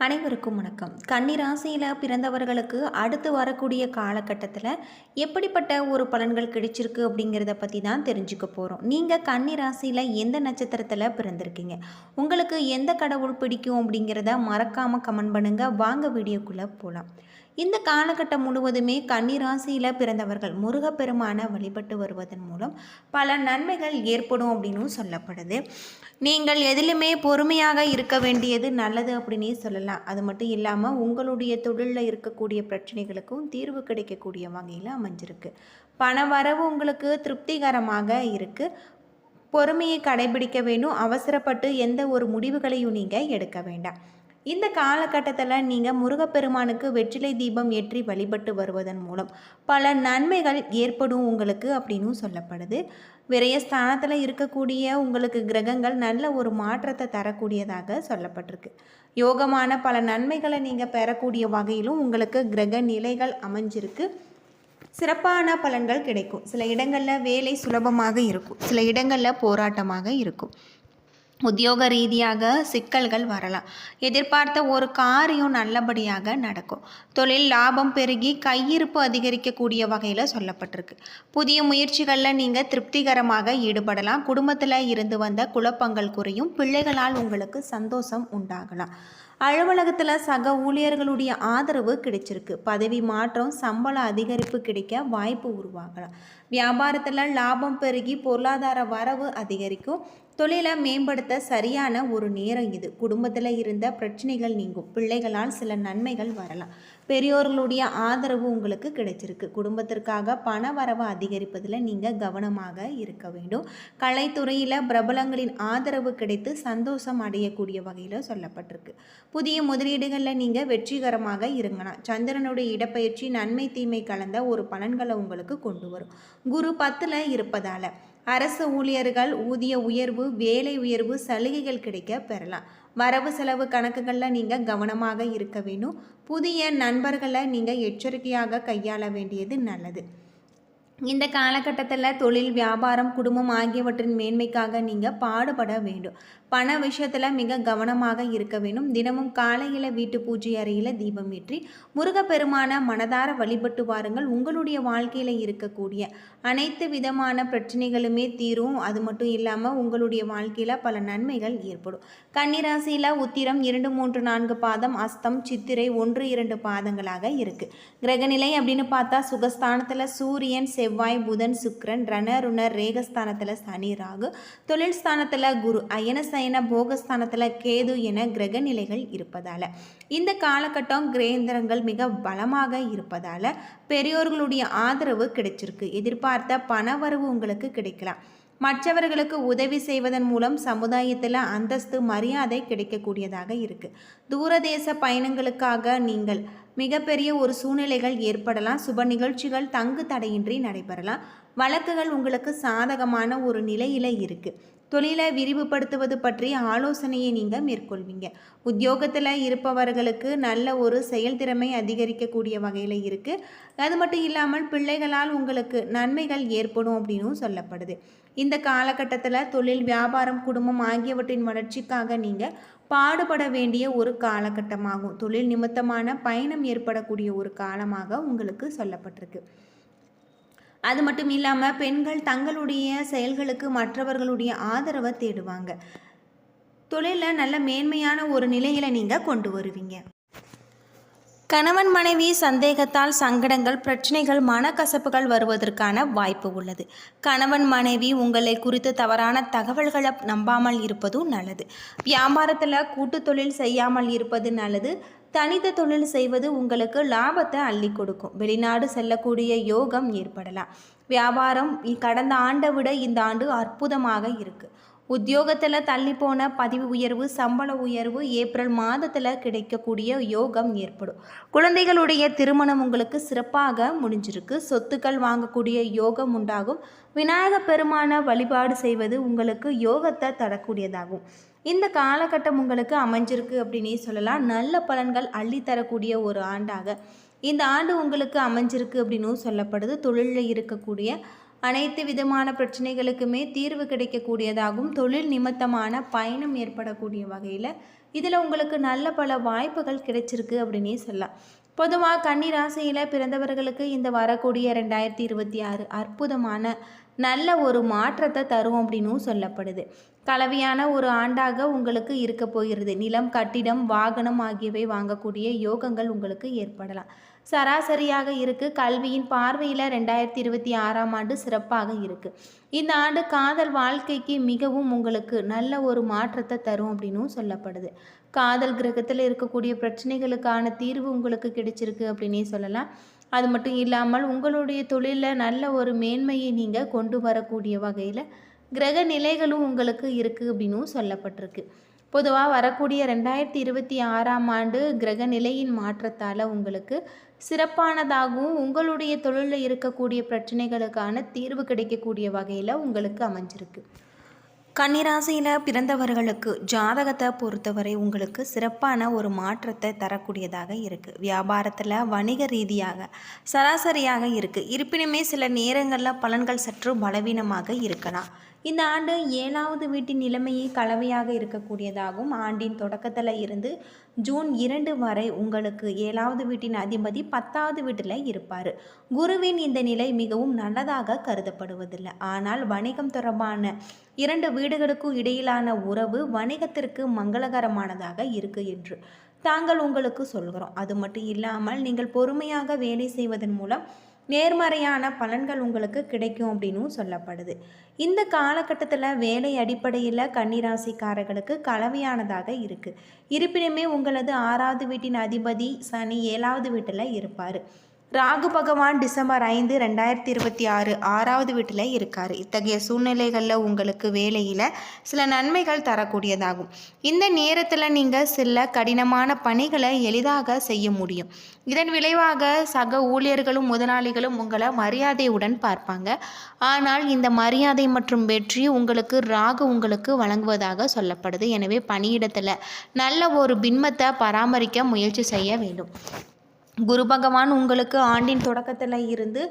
அனைவருக்கும் வணக்கம். கன்னி ராசியில் பிறந்தவர்களுக்கு அடுத்து வரக்கூடிய காலகட்டத்தில் எப்படிப்பட்ட ஒரு பலன்கள் கிடைச்சிருக்கு அப்படிங்கிறத பற்றி தான் தெரிஞ்சுக்க போகிறோம். நீங்கள் கன்னி ராசியில் எந்த நட்சத்திரத்தில் பிறந்திருக்கீங்க, உங்களுக்கு எந்த கடவுள் பிடிக்கும் அப்படிங்கிறத மறக்காமல் கமெண்ட் பண்ணுங்கள். வாங்க வீடியோக்குள்ளே போகலாம். இந்த காலகட்டம் முழுவதுமே கன்னி ராசியில் பிறந்தவர்கள் முருகப்பெருமானை வழிபட்டு வருவதன் மூலம் பல நன்மைகள் ஏற்படும் அப்படின்னு சொல்லப்படுது. நீங்கள் எதிலுமே பொறுமையாக இருக்க வேண்டியது நல்லது அப்படின்னே சொல்லலாம். அது மட்டும் இல்லாமல் உங்களுடைய தொழிலில் இருக்கக்கூடிய பிரச்சனைகளுக்கும் தீர்வு கிடைக்கக்கூடிய வகையில் அமைஞ்சிருக்கு. பண வரவு உங்களுக்கு திருப்திகரமாக இருக்குது. பொறுமையை கடைபிடிக்க வேண்டும். அவசரப்பட்டு எந்த ஒரு முடிவுகளையும் நீங்கள் எடுக்க வேண்டாம். இந்த காலகட்டத்தில் நீங்கள் முருகப்பெருமானுக்கு வெற்றிலை தீபம் ஏற்றி வழிபட்டு வருவதன் மூலம் பல நன்மைகள் ஏற்படும் உங்களுக்கு அப்படின்னு சொல்லப்படுது. விரயஸ்தானத்தில் இருக்கக்கூடிய உங்களுக்கு கிரகங்கள் நல்ல ஒரு மாற்றத்தை தரக்கூடியதாக சொல்லப்பட்டிருக்கு. யோகமான பல நன்மைகளை நீங்கள் பெறக்கூடிய வகையிலும் உங்களுக்கு கிரக நிலைகள் அமைஞ்சிருக்கு. சிறப்பான பலன்கள் கிடைக்கும். சில இடங்களில் வேலை சுலபமாக இருக்கும், சில இடங்களில் போராட்டமாக இருக்கும். உத்தியோக ரீதியாக சிக்கல்கள் வரலாம். எதிர்பார்த்த ஒரு காரியம் நல்லபடியாக நடக்கும். தொழில் லாபம் பெருகி கையிருப்பு அதிகரிக்கக்கூடிய வகையில் சொல்லப்பட்டிருக்கு. புதிய முயற்சிகளில் நீங்கள் திருப்திகரமாக ஈடுபடலாம். குடும்பத்தில் இருந்து வந்த குழப்பங்கள் குறையும். பிள்ளைகளால் உங்களுக்கு சந்தோஷம் உண்டாகலாம். அலுவலகத்தில் சக ஊழியர்களுடைய ஆதரவு கிடைச்சிருக்கு. பதவி மாற்றம், சம்பள அதிகரிப்பு கிடைக்க வாய்ப்பு உருவாகலாம். வியாபாரத்தில் லாபம் பெருகி பொருளாதார வரவு அதிகரிக்கும். தொழிலை மேம்படுத்த சரியான ஒரு நேரம் இது. குடும்பத்தில் இருந்த பிரச்சனைகள் நீங்கும். பிள்ளைகளால் சில நன்மைகள் வரலாம். பெரியோர்களுடைய ஆதரவு உங்களுக்கு கிடைச்சிருக்கு. குடும்பத்திற்காக பண வரவு அதிகரிப்பதில் நீங்கள் கவனமாக இருக்க வேண்டும். கலைத்துறையில் பிரபலங்களின் ஆதரவு கிடைத்து சந்தோஷம் அடையக்கூடிய வகையில் சொல்லப்பட்டிருக்கு. புதிய முதலீடுகளில் நீங்கள் வெற்றிகரமாக இருங்கலாம். சந்திரனுடைய இடப்பெயர்ச்சி நன்மை தீமை கலந்த ஒரு பலன்களை உங்களுக்கு கொண்டு வரும். குரு 10ல் இருப்பதால் அரசு ஊழியர்கள் ஊதிய உயர்வு, வேலை உயர்வு, சலுகைகள் கிடைக்க பெறலாம். வரவு செலவு கணக்குகளில் நீங்கள் கவனமாக இருக்க வேண்டும். புதிய நண்பர்களை நீங்கள் எச்சரிக்கையாக கையாள வேண்டியது நல்லது. இந்த காலகட்டத்தில் தொழில், வியாபாரம், குடும்பம் ஆகியவற்றின் மேன்மைக்காக நீங்கள் பாடுபட வேண்டும். பண விஷயத்தில் மிக கவனமாக இருக்க வேண்டும். தினமும் காலையில் வீட்டு பூஜை அறையில் தீபம் ஏற்றி முருகப்பெருமான மனதார வழிபட்டு வாருங்கள். உங்களுடைய வாழ்க்கையில் இருக்கக்கூடிய அனைத்து விதமான பிரச்சனைகளுமே தீரும். அது மட்டும் இல்லாமல் உங்களுடைய வாழ்க்கையில் பல நன்மைகள் ஏற்படும். கன்னிராசியில் உத்திரம் 2, 3, 4 பாதம், அஸ்தம், சித்திரை 1, 2 பாதங்களாக இருக்குது. கிரகநிலை அப்படின்னு பார்த்தா சுகஸ்தானத்தில் சூரியன், செவ்வாய், புதன், சுக்கிரன், ரணருணர், ரேகஸ்தானத்தில் சனி, ராகு, தொழில் ஸ்தானத்தில் குரு, அயனசயன போகஸ்தானத்தில் கேது என கிரக நிலைகள் இருப்பதால் இந்த காலகட்டம் கிரேந்திரங்கள் மிக பலமாக இருப்பதால் பெரியோர்களுடைய ஆதரவு கிடைச்சிருக்கு. எதிர்பார்த்த பணவரவு உங்களுக்கு கிடைக்கலாம். மற்றவர்களுக்கு உதவி செய்வதன் மூலம் சமுதாயத்தில் அந்தஸ்து, மரியாதை கிடைக்கக்கூடியதாக இருக்குது. தூரதேச பயணங்களுக்காக நீங்கள் மிகப்பெரிய ஒரு சூழ்நிலைகள் ஏற்படலாம். சுப நிகழ்ச்சிகள் தங்கு தடையின்றி நடைபெறலாம். வழக்குகள் உங்களுக்கு சாதகமான ஒரு நிலையில் இருக்குது. தொழிலை விரிவுபடுத்துவது பற்றி ஆலோசனையை நீங்கள் மேற்கொள்வீங்க. உத்தியோகத்தில் இருப்பவர்களுக்கு நல்ல ஒரு செயல்திறமை அதிகரிக்கக்கூடிய வகையில் இருக்குது. அது மட்டும் இல்லாமல் பிள்ளைகளால் உங்களுக்கு நன்மைகள் ஏற்படும் அப்படின்னும் சொல்லப்படுது. இந்த காலகட்டத்தில் தொழில், வியாபாரம், குடும்பம் ஆகியவற்றின் வளர்ச்சிக்காக நீங்கள் பாடுபட வேண்டிய ஒரு காலகட்டமாகும். தொழில் நிமித்தமான பயணம் ஏற்படக்கூடிய ஒரு காலமாக உங்களுக்கு சொல்லப்பட்டிருக்கு. அது மட்டும் இல்லாமல் பெண்கள் தங்களுடைய செயல்களுக்கு மற்றவர்களுடைய ஆதரவை தேடுவாங்க. தொழிலில் நல்ல மேன்மையான ஒரு நிலையில் நீங்கள் கொண்டு வருவீங்க. கணவன் மனைவி சந்தேகத்தால் சங்கடங்கள், பிரச்சனைகள், மனக்கசப்புகள் வருவதற்கான வாய்ப்பு உள்ளது. கணவன் மனைவி உங்களை குறித்து தவறான தகவல்களை நம்பாமல் இருப்பதும் நல்லது. வியாபாரத்தில் கூட்டு தொழில் செய்யாமல் இருப்பது நல்லது. தனித்த தொழில் செய்வது உங்களுக்கு லாபத்தை அள்ளி கொடுக்கும். வெளிநாடு செல்லக்கூடிய யோகம் ஏற்படலாம். வியாபாரம் கடந்த ஆண்டை விட இந்த ஆண்டு அற்புதமாக இருக்குது. உத்தியோகத்தில் தள்ளிப்போன பதவி உயர்வு, சம்பள உயர்வு ஏப்ரல் மாதத்தில் கிடைக்கக்கூடிய யோகம் ஏற்படும். குழந்தைகளுடைய திருமணம் உங்களுக்கு சிறப்பாக முடிஞ்சிருக்கு. சொத்துக்கள் வாங்கக்கூடிய யோகம் உண்டாகும். விநாயக பெருமான வழிபாடு செய்வது உங்களுக்கு யோகத்தை தரக்கூடியதாகும். இந்த காலகட்டம் உங்களுக்கு அமைஞ்சிருக்கு அப்படின்னே சொல்லலாம். நல்ல பலன்கள் அள்ளித்தரக்கூடிய ஒரு ஆண்டாக இந்த ஆண்டு உங்களுக்கு அமைஞ்சிருக்கு அப்படின்னு சொல்லப்படுது. தொழிலில் இருக்கக்கூடிய அனைத்து விதமான பிரச்சனைகளுக்குமே தீர்வு கிடைக்கக்கூடியதாகவும் தொழில் நிமித்தமான பயணம் ஏற்படக்கூடிய வகையில் இதில் உங்களுக்கு நல்ல பல வாய்ப்புகள் கிடைச்சிருக்கு அப்படின்னே சொல்லலாம். பொதுவாக கன்னி ராசியில் பிறந்தவர்களுக்கு இந்த வரக்கூடிய 2026 அற்புதமான நல்ல ஒரு மாற்றத்தை தரும் அப்படின்னும் சொல்லப்படுது. கலவையான ஒரு ஆண்டாக உங்களுக்கு இருக்க போகிறது. நிலம், கட்டிடம், வாகனம் ஆகியவை வாங்கக்கூடிய யோகங்கள் உங்களுக்கு ஏற்படலாம். சராசரியாக இருக்குது. கல்வியின் பார்வையில் 2026ஆம் ஆண்டு சிறப்பாக இருக்குது. இந்த ஆண்டு காதல் வாழ்க்கைக்கு மிகவும் உங்களுக்கு நல்ல ஒரு மாற்றத்தை தரும் அப்படின்னும் சொல்லப்படுது. காதல் கிரகத்தில் இருக்கக்கூடிய பிரச்சனைகளுக்கான தீர்வு உங்களுக்கு கிடைச்சிருக்கு அப்படின்னே சொல்லலாம். அது மட்டும் இல்லாமல் உங்களுடைய தொழிலில் நல்ல ஒரு மேன்மையை நீங்கள் கொண்டு வரக்கூடிய வகையில் கிரக நிலைகளும் உங்களுக்கு இருக்குது அப்படின்னும் சொல்லப்பட்டிருக்கு. பொதுவாக வரக்கூடிய 2026ஆம் ஆண்டு கிரக நிலையின் மாற்றத்தால் உங்களுக்கு சிறப்பானதாகவும் உங்களுடைய தொழிலில் இருக்கக்கூடிய பிரச்சனைகளுக்கான தீர்வு கிடைக்கக்கூடிய வகையில் உங்களுக்கு அமைஞ்சிருக்கு. கன்னிராசியில் பிறந்தவர்களுக்கு ஜாதகத்தை பொறுத்தவரை உங்களுக்கு சிறப்பான ஒரு மாற்றத்தை தரக்கூடியதாக இருக்குது. வியாபாரத்தில் வணிக ரீதியாக சராசரியாக இருக்குது. இருப்பினுமே சில நேரங்களில் பலன்கள் சற்று பலவீனமாக இருக்கலாம். இந்த ஆண்டு 7வது வீட்டின் நிலைமையை கலவையாக இருக்கக்கூடியதாகவும் ஆண்டின் தொடக்கத்தில் இருந்து ஜூன் 2 வரை உங்களுக்கு 7வது வீட்டின் அதிபதி 10வது வீட்டில் இருப்பார். குருவின் இந்த நிலை மிகவும் நல்லதாக கருதப்படுவதில்லை. ஆனால் வணிகம் தொடர்பான 2 வீடுகளுக்கும் இடையிலான உறவு வணிகத்திற்கு மங்களகரமானதாக இருக்கு என்று தாங்கள் உங்களுக்கு சொல்கிறோம். அது மட்டும் இல்லாமல் நீங்கள் பொறுமையாக வேலை செய்வதன் மூலம் நேர்மறையான பலன்கள் உங்களுக்கு கிடைக்கும் அப்படின்னும் சொல்லப்படுது. இந்த காலகட்டத்தில் வேலை அடிப்படையில் கன்னிராசிக்காரர்களுக்கு கலவையானதாக இருக்குது. இருப்பினுமே உங்களது 6வது வீட்டின் அதிபதி சனி 7வது வீட்டில் இருப்பார். ராகு பகவான் டிசம்பர் 5, 2026 6வது வீட்டில் இருக்கார். இத்தகைய சூழ்நிலைகளில் உங்களுக்கு வேலையில் சில நன்மைகள் தரக்கூடியதாகும். இந்த நேரத்தில் நீங்கள் சில கடினமான பணிகளை எளிதாக செய்ய முடியும். இதன் விளைவாக சக ஊழியர்களும் முதலாளிகளும் உங்களை மரியாதையுடன் பார்ப்பாங்க. ஆனால் இந்த மரியாதை மற்றும் வெற்றி உங்களுக்கு ராகு உங்களுக்கு வழங்குவதாக சொல்லப்படுது. எனவே பணியிடத்தில் நல்ல ஒரு பின்பத்தை பராமரிக்க முயற்சி செய்ய வேண்டும். குரு பகவான் உங்களுக்கு ஆண்டின் தொடக்கத்தில் இருந்து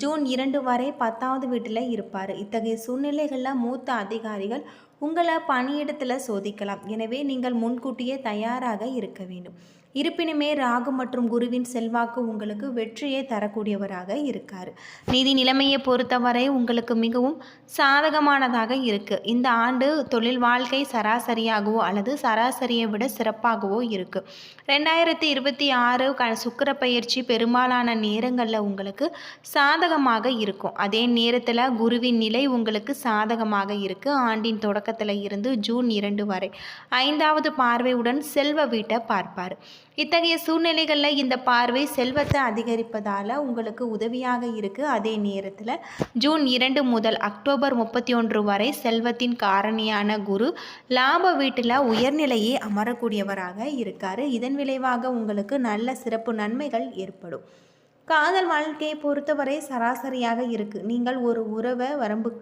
ஜூன் 2 வரை 10வது வீட்டில் இருப்பார். இத்தகைய சூழ்நிலைகளில் மூத்த அதிகாரிகள் உங்களை பணியிடத்தில் சோதிக்கலாம். எனவே நீங்கள் முன்கூட்டியே தயாராக இருக்க வேண்டும். இருப்பினுமே ராகு மற்றும் குருவின் செல்வாக்கு உங்களுக்கு வெற்றியை தரக்கூடியவராக இருக்கார். நிதி நிலைமையை பொறுத்தவரை உங்களுக்கு மிகவும் சாதகமானதாக இருக்குது. இந்த ஆண்டு தொழில் வாழ்க்கை சராசரியாகவோ அல்லது சராசரியை விட சிறப்பாகவோ இருக்குது. 2026 சுக்கிர பயிற்சி பெரும்பாலான நேரங்களில் உங்களுக்கு சாதகமாக இருக்கும். அதே நேரத்தில் குருவின் நிலை உங்களுக்கு சாதகமாக இருக்குது. ஆண்டின் தொடக்கத்தில் இருந்து ஜூன் 2 வரை 5வது பார்வையுடன் செல்வ வீட்டை பார்ப்பார். இத்தகைய சூழ்நிலைகளில் இந்த பார்வை செல்வத்தை அதிகரிப்பதால் உங்களுக்கு உதவியாக இருக்குது. அதே நேரத்தில் ஜூன் 2 முதல் அக்டோபர் 31 வரை செல்வத்தின் காரணியான குரு லாப வீட்டில் உயர்நிலையை அமரக்கூடியவராக இருக்கார். இதன் விளைவாக உங்களுக்கு நல்ல சிறப்பு நன்மைகள் ஏற்படும். காதல் வாழ்க்கையை பொறுத்தவரை சராசரியாக இருக்குது. நீங்கள் ஒரு உறவை வரம்பு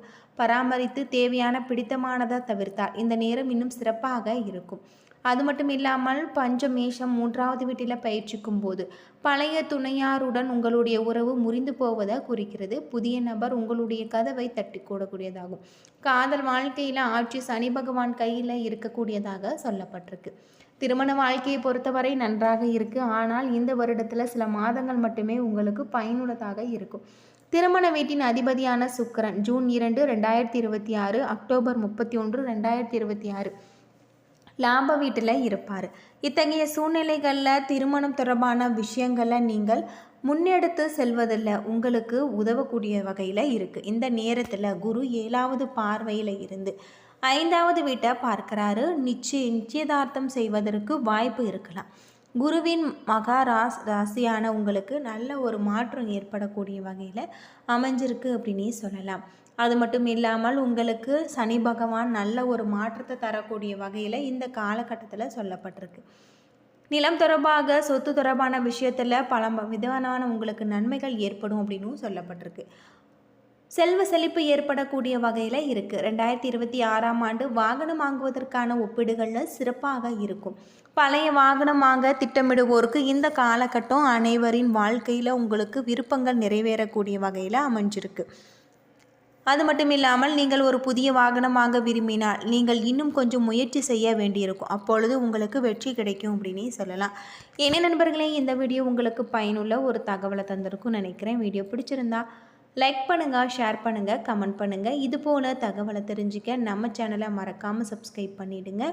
பராமரித்து தேவையான பிடித்தமானதை தவிர்த்தால் இந்த நேரம் இன்னும் சிறப்பாக இருக்கும். அது மட்டும் இல்லாமல் பஞ்சமேஷம் 3வது வீட்டில் பயிற்சிக்கும் போது பழைய துணையாருடன் உங்களுடைய உறவு முறிந்து போவதை குறிக்கிறது. புதிய நபர் உங்களுடைய கதவை தட்டி கூடக்கூடியதாகும். காதல் வாழ்க்கையில் ஆட்சி சனி பகவான் கையில் இருக்கக்கூடியதாக சொல்லப்பட்டிருக்கு. திருமண வாழ்க்கையை பொறுத்தவரை நன்றாக இருக்குது. ஆனால் இந்த வருடத்தில் சில மாதங்கள் மட்டுமே உங்களுக்கு பயனுள்ளதாக இருக்கும். திருமண வீட்டின் அதிபதியான சுக்கிரன் ஜூன் 2, 2026 அக்டோபர் 31, 2026 லாப வீட்டில் இருப்பார். இத்தகைய சூழ்நிலைகளில் திருமணம் தொடர்பான விஷயங்களை நீங்கள் முன்னெடுத்து செல்வதில் உங்களுக்கு உதவக்கூடிய வகையில் இருக்குது. இந்த நேரத்தில் குரு 7வது பார்வையில் இருந்து 5வது வீட்டை பார்க்குறாரு. நிச்சயதார்த்தம் செய்வதற்கு வாய்ப்பு இருக்கலாம். குருவின் ராசியான உங்களுக்கு நல்ல ஒரு மாற்றம் ஏற்படக்கூடிய வகையில் அமைஞ்சிருக்கு அப்படின்னே சொல்லலாம். அது மட்டும் இல்லாமல் உங்களுக்கு சனி பகவான் நல்ல ஒரு மாற்றத்தை தரக்கூடிய வகையில் இந்த காலகட்டத்தில் சொல்லப்பட்டிருக்கு. நிலம் தொடர்பாக சொத்து தொடர்பான விஷயத்தில் பல விதமான உங்களுக்கு நன்மைகள் ஏற்படும் அப்படின்னும் சொல்லப்பட்டிருக்கு. செல்வ செழிப்பு ஏற்படக்கூடிய வகையில் இருக்குது. 2026ஆம் ஆண்டு வாகனம் வாங்குவதற்கான ஒப்பீடுகளில் சிறப்பாக இருக்கும். பழைய வாகனம் வாங்க திட்டமிடுவோருக்கு இந்த காலகட்டம் அனைவரின் வாழ்க்கையில் உங்களுக்கு விருப்பங்கள் நிறைவேறக்கூடிய வகையில் அமைஞ்சிருக்கு. அது மட்டும் இல்லாமல் நீங்கள் ஒரு புதிய வாகனம் வாங்க விரும்பினால் நீங்கள் இன்னும் கொஞ்சம் முயற்சி செய்ய வேண்டியிருக்கும். அப்பொழுது உங்களுக்கு வெற்றி கிடைக்கும் அப்படின்னே சொல்லலாம். என்ன நண்பர்களே, இந்த வீடியோ உங்களுக்கு பயனுள்ள ஒரு தகவலை தந்திருக்கும்னு நினைக்கிறேன். வீடியோ பிடிச்சிருந்தா லைக் பண்ணுங்கள், ஷேர் பண்ணுங்கள், கமெண்ட் பண்ணுங்கள். இது போல் தகவலை தெரிஞ்சுக்க நம்ம சேனலை மறக்காமல் சப்ஸ்கிரைப் பண்ணிவிடுங்க.